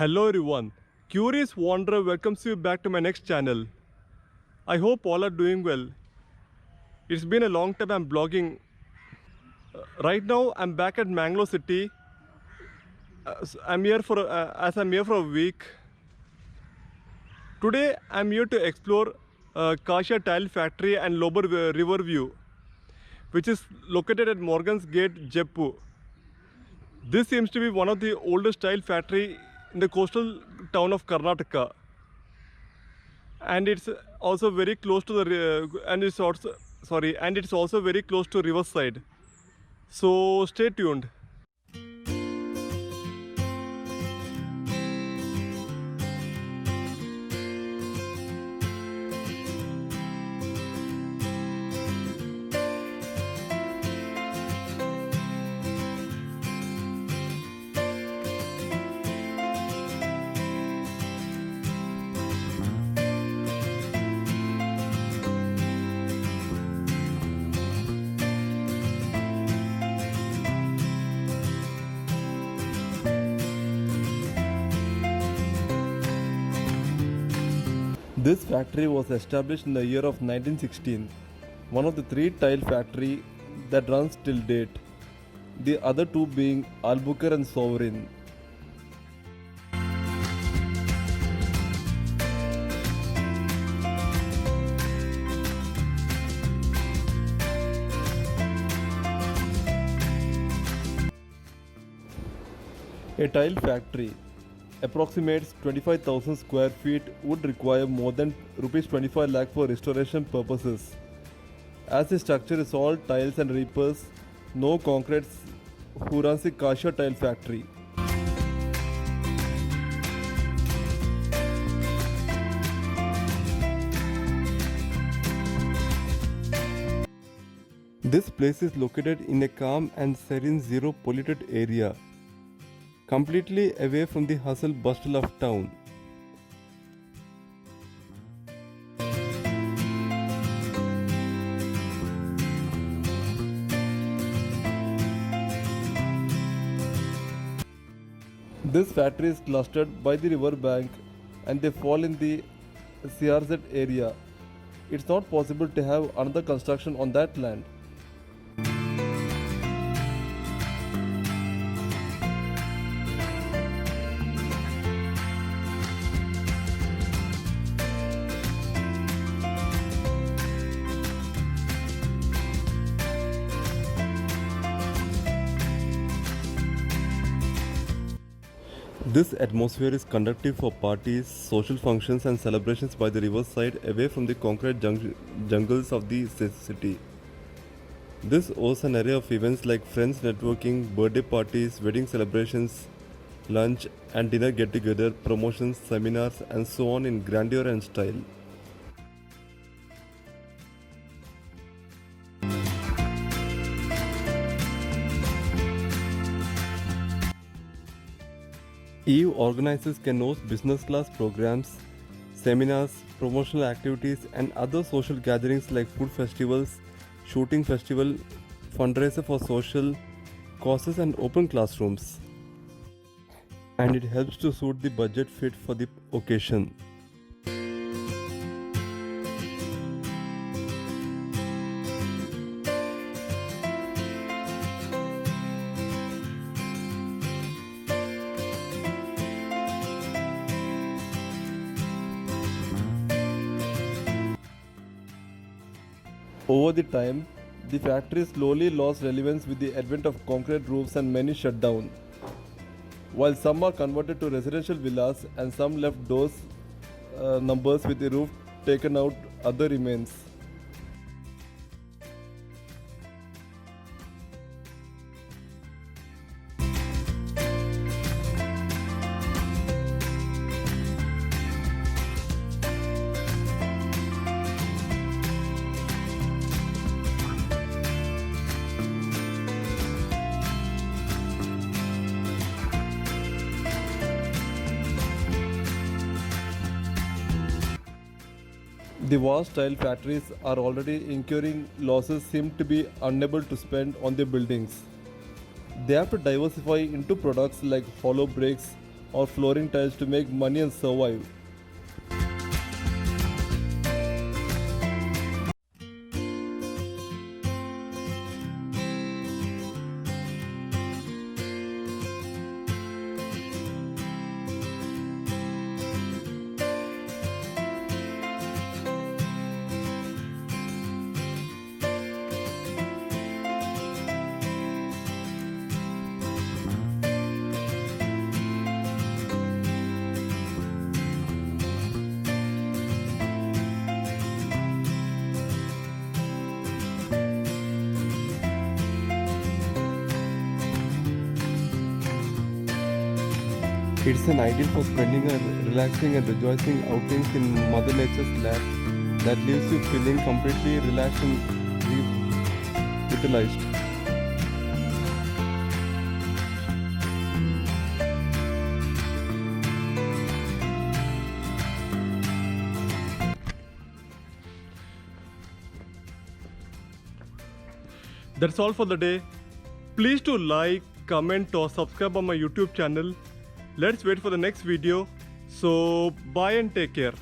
Hello everyone. Curious Wanderer welcomes you back to my next channel. I hope all are doing well. It's been a long time I'm blogging. Right now I'm back at Mangalore city. I'm here for a week. Today I'm here to explore Kasha Tile Factory and Lobar River View, which is located at Morgan's Gate, Jaipur. This seems to be one of the oldest tile factory in the coastal town of Karnataka. And it's also very close to the and it's also very close to riverside, so stay tuned. This factory was established in the year of 1916, one of the three tile factory that runs till date, the other two being Albuquerque and Sovereign. A tile factory approximates 25,000 square feet would require more than rupees 25 lakh for restoration purposes. As the structure is all tiles and reapers, no concrete, who runs the Kasha Tile Factory. This place is located in a calm and serene zero polluted area, completely away from the hustle bustle of town. This factory is clustered by the river bank and they fall in the CRZ area. It's not possible to have another construction on that land. This atmosphere is conducive for parties, social functions, and celebrations by the riverside away from the concrete jungles of the city. This hosts an array of events like friends networking, birthday parties, wedding celebrations, lunch and dinner get together, promotions, seminars, and so on in grandeur and style. EU organizers can host business class programs, seminars, promotional activities, and other social gatherings like food festivals, shooting festival, fundraiser for social causes, and open classrooms. And it helps to suit the budget fit for the occasion. Over the time, the factory slowly lost relevance with the advent of concrete roofs and many shut down. While some are converted to residential villas and some left those numbers with the roof taken out, other remains. The vast tile factories are already incurring losses seem to be unable to spend on their buildings. They have to diversify into products like hollow bricks, or flooring tiles to make money and survive. It's an ideal for spending a relaxing and rejoicing outings in Mother Nature's lap that leaves you feeling completely relaxed and revitalized. That's all for the day. Please do like, comment or subscribe on my YouTube channel. Let's wait for the next video. So bye and take care.